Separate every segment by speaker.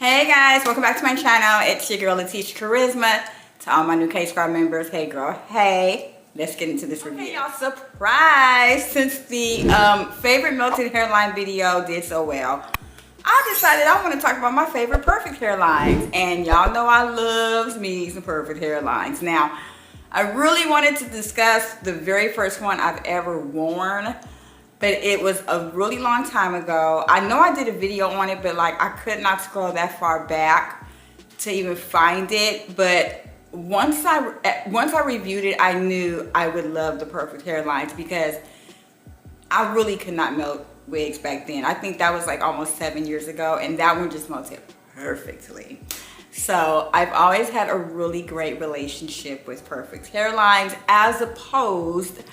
Speaker 1: Hey guys, welcome back to my channel. It's your girl latesha-kharizma. To all my new KSQUAD members, hey girl, hey. Let's get into this review. Y'all, surprise! Since the favorite melted hairline video did so well, I decided I want to talk about my favorite perfect hairlines. And y'all know I love me some perfect hairlines. Now, I really wanted to discuss the very first one I've ever worn, but it was a really long time ago. I know I did a video on it, but like I could not scroll that far back to even find it. But once I reviewed it, I knew I would love the perfect hairlines because I really could not melt wigs back then. I think that was like almost 7 years ago, and that one just melted perfectly. So I've always had a really great relationship with perfect hairlines as opposed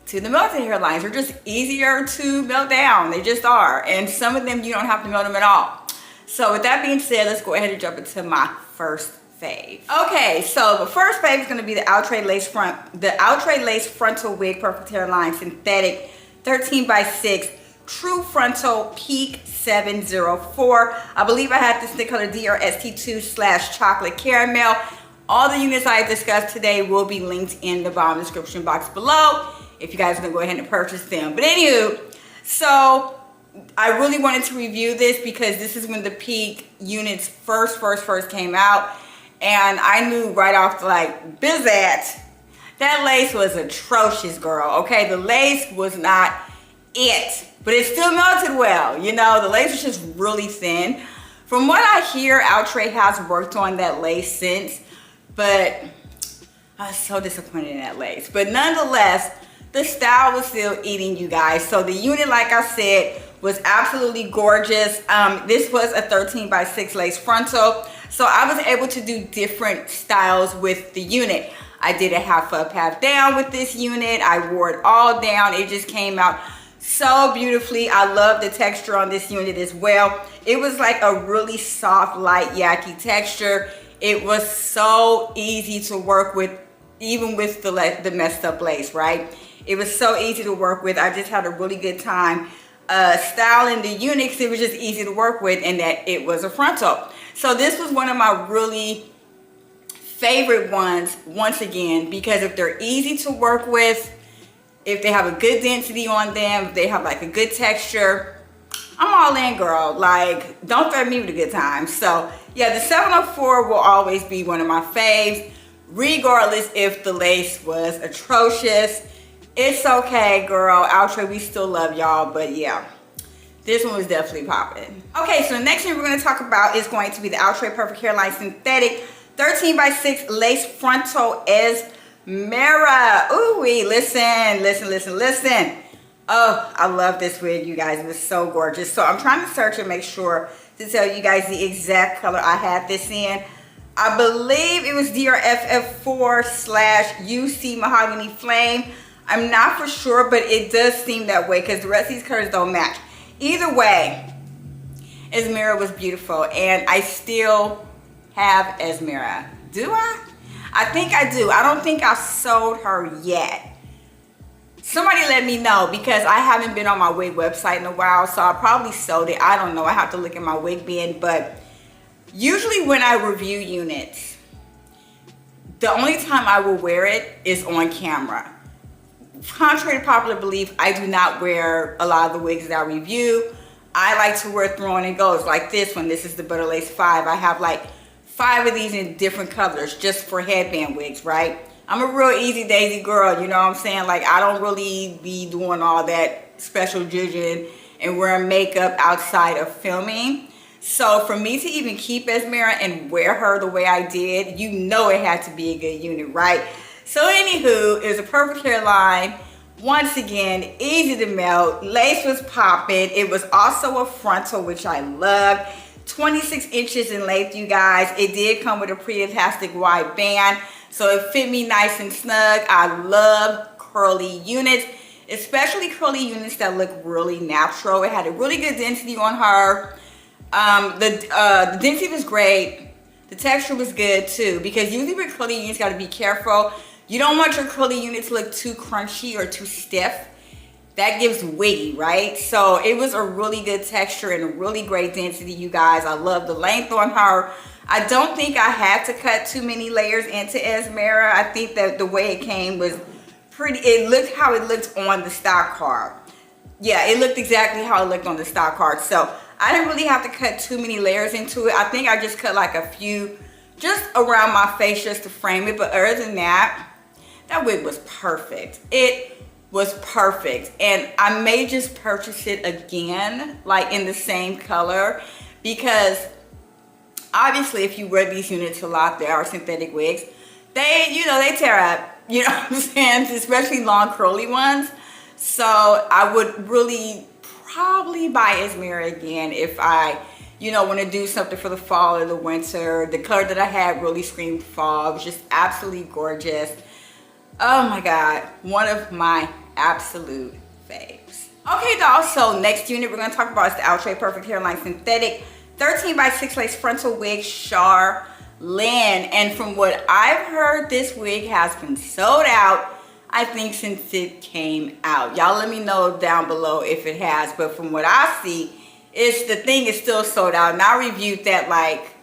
Speaker 1: to the melted hairlines. They're just easier to melt down. They just are. And some of them you don't have to melt them at all. So with that being said, let's go ahead and jump into my first fave. Okay, so the first fave is going to be the Outre Lace Frontal Wig Perfect Hairline Synthetic 13x6 True Frontal Peak 704. I believe I had this in the color DRST2/chocolate caramel. All the units I discussed today will be linked in the bottom description box below if you guys are gonna go ahead and purchase them. But anywho, so I really wanted to review this because this is when the Peak units first came out, and I knew right off the bizzat, that lace was atrocious, girl. Okay, the lace was not it, but it still melted well. You know, the lace was just really thin. From what I hear, Outre has worked on that lace since, but I was so disappointed in that lace. But nonetheless, the style was still eating, you guys. So the unit, like I said, was absolutely gorgeous. This was a 13x6 lace frontal, so I was able to do different styles with the unit. I did a half up, half down with this unit. I wore it all down. It just came out so beautifully. I love the texture on this unit as well. It was like a really soft, light, yucky texture. It was so easy to work with, even with the messed up lace, right? It was so easy to work with. I just had a really good time styling the unit because it was just easy to work with, and that it was a frontal. So this was one of my really favorite ones, once again, because if they're easy to work with, if they have a good density on them, if they have like a good texture, I'm all in, girl. Like, don't threaten me with a good time. So yeah, the 704 will always be one of my faves, regardless if the lace was atrocious. It's okay, girl. Outre, we still love y'all, but yeah, this one was definitely popping. Okay, so the next thing we're going to talk about is going to be the Outre Perfect Hairline Synthetic 13x6 Lace Frontal Esmera. Ooh, listen. Oh, I love this wig, you guys. It was so gorgeous. So I'm trying to search and make sure to tell you guys the exact color I had this in. I believe it was DRFF4/UC Mahogany Flame. I'm not for sure, but it does seem that way because the rest of these colors don't match. Either way, Esmera was beautiful, and I still have Esmera. Do I? I think I do. I don't think I've sold her yet. Somebody let me know because I haven't been on my wig website in a while, so I probably sold it. I don't know. I have to look in my wig bin, but usually when I review units, the only time I will wear it is on camera. Contrary to popular belief, I do not wear a lot of the wigs that I review. I like to wear throw on and goes like this one. This is the Butter Lace 5. I have like 5 of these in different colors just for headband wigs, right? I'm a real easy daisy girl, you know what I'm saying? Like, I don't really be doing all that special judging and wearing makeup outside of filming. So for me to even keep Esmera and wear her the way I did, you know it had to be a good unit, right? So anywho, it was a perfect hairline. Once again, easy to melt. Lace was popping. It was also a frontal, which I loved. 26 inches in length, you guys. It did come with a pre-elastic wide band, so it fit me nice and snug. I love curly units, especially curly units that look really natural. It had a really good density on her. The density was great. The texture was good too, because usually with curly units, you got to be careful. You don't want your curly units to look too crunchy or too stiff. that gives wiggy, right? So it was a really good texture and a really great density, you guys. I love the length on her. I don't think I had to cut too many layers into Esmera. I think that the way it came was pretty, it looked how it looked on the stock card. Yeah, it looked exactly how it looked on the stock card. So I didn't really have to cut too many layers into it. I think I just cut like a few just around my face just to frame it. But other than that, that wig was perfect. It was perfect. And I may just purchase it again, like in the same color, because obviously if you wear these units a lot, they are synthetic wigs. They, you know, they tear up, you know what I'm saying? Especially long curly ones. So I would really probably buy Esmera again if I, you know, want to do something for the fall or the winter. The color that I had really screamed fall. It was just absolutely gorgeous. Oh my God, one of my absolute faves. Okay, doll, so next unit we're going to talk about is the Outre Perfect Hairline Synthetic 13 by 6 lace frontal wig, Charlyn. And from what I've heard, this wig has been sold out, I think, since it came out. Y'all let me know down below if it has, but from what I see, the thing is still sold out. And I reviewed that like,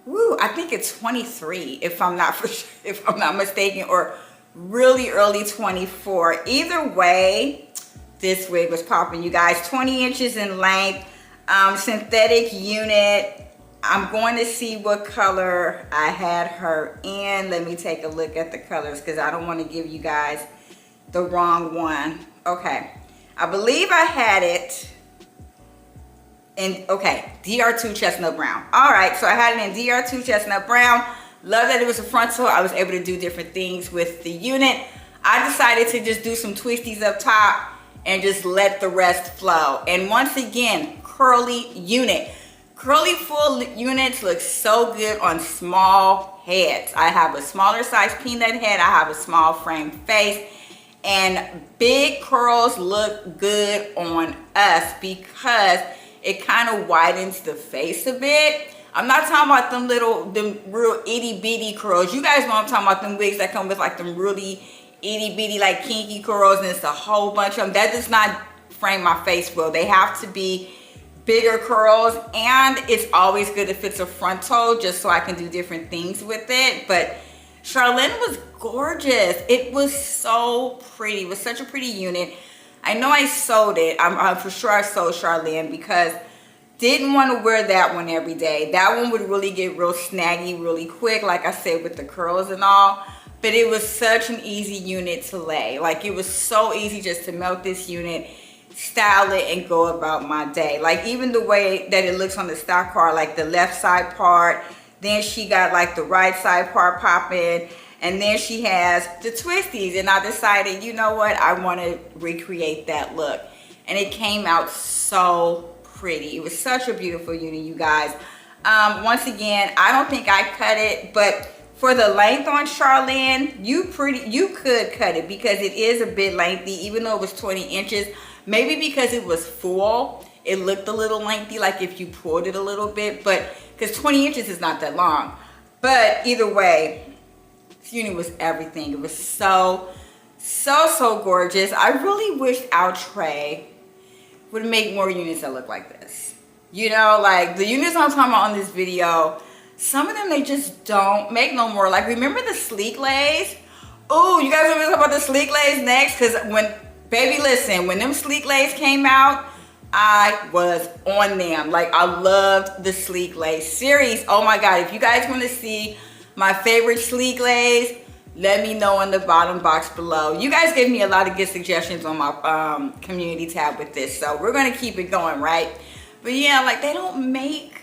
Speaker 1: woo, I think it's 23 if I'm not mistaken, or really early 24. Either way, this wig was popping, you guys. 20 inches in length, synthetic unit. I'm going to see what color I had her in. Let me take a look at the colors because I don't want to give you guys the wrong one. Okay, I believe I had it in, okay, DR2 Chestnut Brown. All right, so I had it in DR2 Chestnut Brown. Love that it was a frontal. I was able to do different things with the unit. I decided to just do some twisties up top and just let the rest flow. And once again, curly unit. Curly full units look so good on small heads. I have a smaller size peanut head. I have a small frame face. And big curls look good on us because it kind of widens the face a bit. I'm not talking about them real itty bitty curls. You guys know I'm talking about them wigs that come with like them really itty bitty like kinky curls, and it's a whole bunch of them. That does not frame my face well. They have to be bigger curls, and it's always good if it's a frontal just so I can do different things with it. But Charlyn was gorgeous. It was so pretty. It was such a pretty unit. I know I sold it. I'm for sure I sold Charlyn because didn't want to wear that one every day. That one would really get real snaggy really quick, like I said, with the curls and all. But it was such an easy unit to lay. Like, it was so easy just to melt this unit, style it, and go about my day. Like, even the way that it looks on the stock card, like the left side part, then she got like the right side part popping, and then she has the twisties. And I decided, you know what, I want to recreate that look, and it came out so pretty. It was such a beautiful unit, you guys. Once again, I don't think I cut it, but for the length on Charlyn, you could cut it because it is a bit lengthy, even though it was 20 inches. Maybe because it was full, it looked a little lengthy, like if you pulled it a little bit, but because 20 inches is not that long. But either way, this unit was everything. It was so gorgeous. I really wish Outre would make more units that look like this. You know, like the units I'm talking about on this video, some of them they just don't make no more. Like, remember the sleek lays? Oh, you guys want me to talk about the sleek lays next? Because baby, listen, when them sleek lays came out, I was on them. Like, I loved the sleek lace series. Oh my God, if you guys want to see my favorite sleek lays, let me know in the bottom box below. You guys gave me a lot of good suggestions on my community tab with this, so we're gonna keep it going, right? But yeah, like, they don't make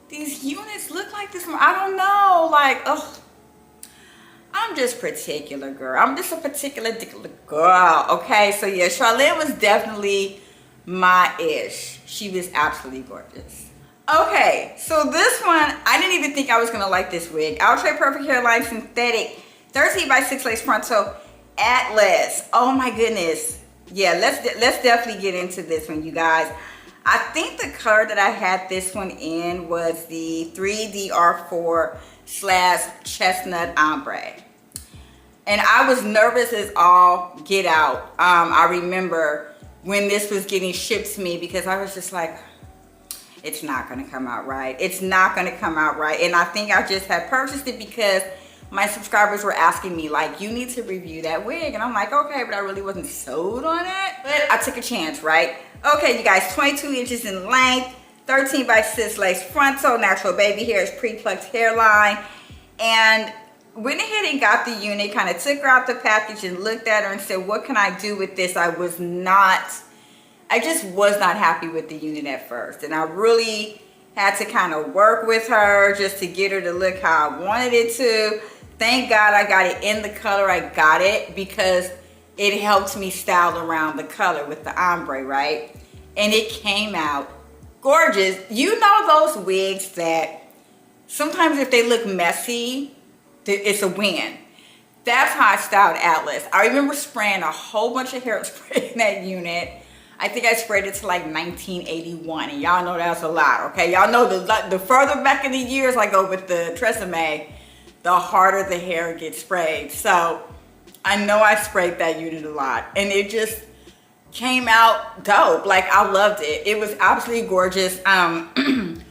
Speaker 1: these units look like this. I don't know, like, ugh. I'm just particular, girl. I'm just a particular girl, okay? So yeah, Charlyn was definitely my ish. She was absolutely gorgeous. Okay, so this one, I didn't even think I was gonna like this wig. Outre Perfect Hairline Synthetic 13 by 6 lace frontal Atlas. Oh my goodness. Yeah, let's definitely get into this one, you guys. I think the color that I had this one in was the 3DR4/chestnut ombre. And I was nervous as all get out. I remember when this was getting shipped to me because I was just like, it's not gonna come out right. It's not gonna come out right. And I think I just had purchased it because my subscribers were asking me like, you need to review that wig. And I'm like, okay, but I really wasn't sold on it. But I took a chance, right? Okay, you guys, 22 inches in length, 13 by 6 lace frontal, natural baby hairs, pre-plucked hairline. And went ahead and got the unit, kind of took her out the package and looked at her and said, what can I do with this? I just was not happy with the unit at first. And I really had to kind of work with her just to get her to look how I wanted it to. Thank God I got it in the color I got it because it helped me style around the color with the ombre, right? And it came out gorgeous. You know those wigs that sometimes if they look messy, it's a win. That's how I styled Atlas. I remember spraying a whole bunch of hairspray in that unit. I think I sprayed it to like 1981, and y'all know that's a lot, okay? Y'all know the further back in the years I go with the Tresemme, the harder the hair gets sprayed. So I know I sprayed that unit a lot, and it just came out dope. Like, I loved it. It was absolutely gorgeous. One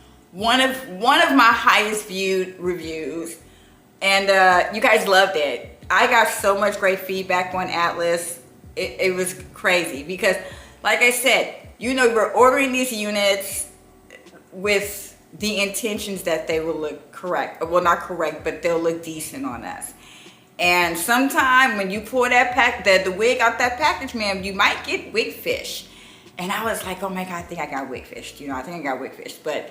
Speaker 1: of my highest viewed reviews. And you guys loved it. I got so much great feedback on Atlas. It was crazy because, like I said, you know, we're ordering these units with the intentions that they will look correct. Well, not correct, but they'll look decent on us. And sometime when you pull the wig out that package, ma'am, you might get wig fish. And I was like, oh my God, I think I got wig fished. You know, I think I got wig fished. But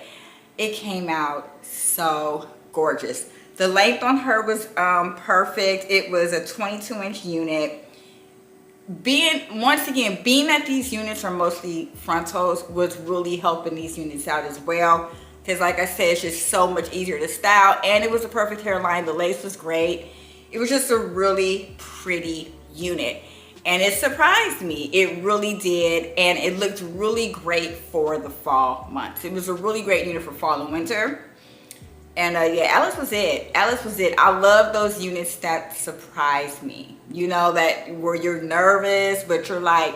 Speaker 1: it came out so gorgeous. The length on her was perfect. It was a 22-inch unit. Being that these units are mostly frontals was really helping these units out as well. Because like I said, it's just so much easier to style. And it was a perfect hairline. The lace was great. It was just a really pretty unit. And it surprised me. It really did. And it looked really great for the fall months. It was a really great unit for fall and winter. And yeah, Atlas was it. Atlas was it. I love those units that surprise me. You know, that where you're nervous, but you're like,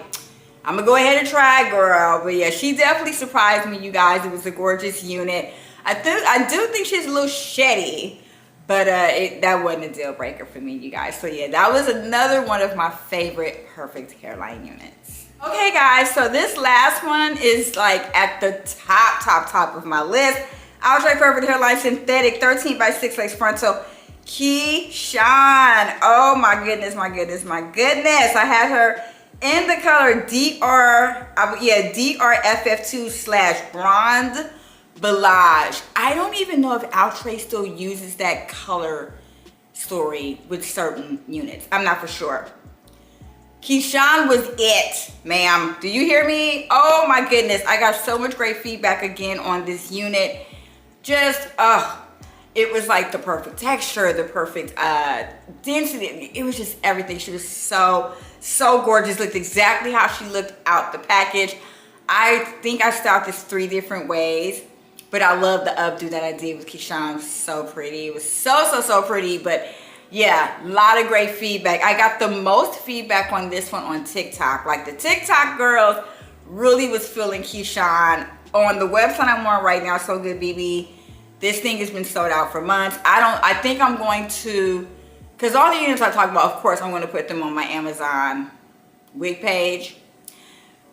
Speaker 1: I'm gonna go ahead and try, girl. But yeah, she definitely surprised me, you guys. It was a gorgeous unit. I do think she's a little shady, but that wasn't a deal breaker for me, you guys. So yeah, that was another one of my favorite perfect hairline units. Okay, guys, so this last one is like at the top of my list. Outre Perfect Hairline Synthetic 13 by 6 lace frontal Keeshon. Oh my goodness, my goodness, my goodness. I had her in the color DRFF2/bronze Belage. I don't even know if Outre still uses that color story with certain units. I'm not for sure. Keeshon was it, ma'am. Do you hear me? Oh my goodness. I got so much great feedback again on this unit. Just, it was like the perfect texture, the perfect density. It was just everything. She was so gorgeous. Looked exactly how she looked out the package. I think I styled this 3 different ways, but I love the updo that I did with Keeshon. So pretty. It was so pretty. But yeah, a lot of great feedback. I got the most feedback on this one on TikTok. Like, the TikTok girls really was feeling Keeshon. On the website I'm on right now, So Good BB, this thing has been sold out for months. I think I'm going to, because all the units I talk about, of course, I'm going to put them on my Amazon wig page.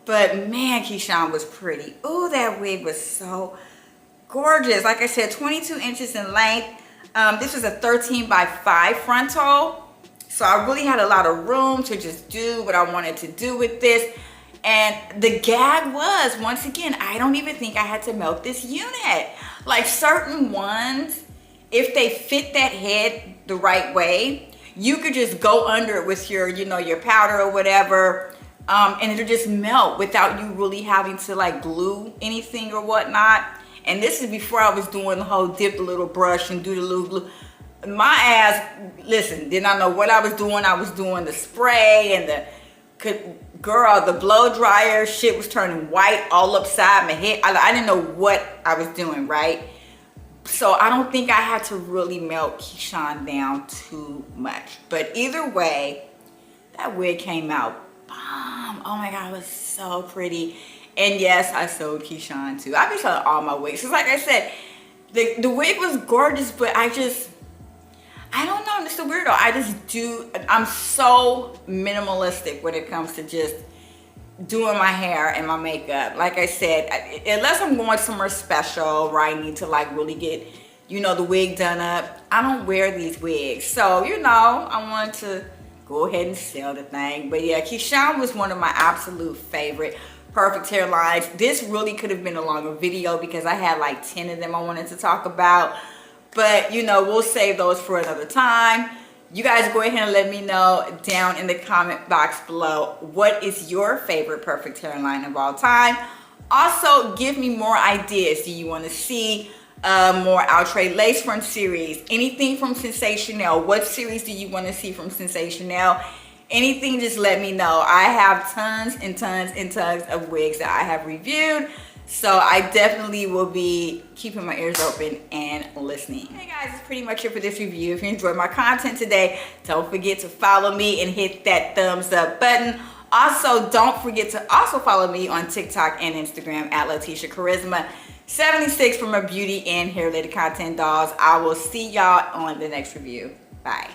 Speaker 1: But man, Keeshon was pretty. Oh, that wig was so gorgeous. Like I said, 22 inches in length. This was a 13 by 5 frontal. So I really had a lot of room to just do what I wanted to do with this. And the gag was, once again, I don't even think I had to melt this unit. Like, certain ones, if they fit that head the right way, you could just go under it with your, you know, your powder or whatever, and it'll just melt without you really having to like glue anything or whatnot. And this is before I was doing the whole dip the little brush and do the little glue. My ass, listen, did not know what I was doing. I was doing the spray and the, girl, the blow dryer shit was turning white all upside my head. I didn't know what I was doing, right? So I don't think I had to really melt Keeshon down too much. But either way, that wig came out bomb. Oh my God, it was so pretty. And yes, I sold Keeshon too. I've been selling all my wigs. Cause like I said, the wig was gorgeous, but I don't know, I'm just a weirdo. I'm so minimalistic when it comes to just doing my hair and my makeup. Like I said, unless I'm going somewhere special where I need to like really get, you know, the wig done up, I don't wear these wigs. So, you know, I wanted to go ahead and sell the thing. But yeah, Keeshon was one of my absolute favorite perfect hairlines. This really could have been a longer video because I had like 10 of them I wanted to talk about. But, you know, we'll save those for another time. You guys go ahead and let me know down in the comment box below, what is your favorite perfect hairline of all time? Also, give me more ideas. Do you want to see more Outre lace front series? Anything from Sensationel? What series do you want to see from Sensationel? Anything, just let me know. I have tons and tons and tons of wigs that I have reviewed. So I definitely will be keeping my ears open and listening. Hey guys, that's pretty much it for this review. If you enjoyed my content today, don't forget to follow me and hit that thumbs up button. Also, don't forget to also follow me on TikTok and Instagram at latesha-kharizma 76 for my beauty and hair related content, dolls. I will see y'all on the next review. Bye.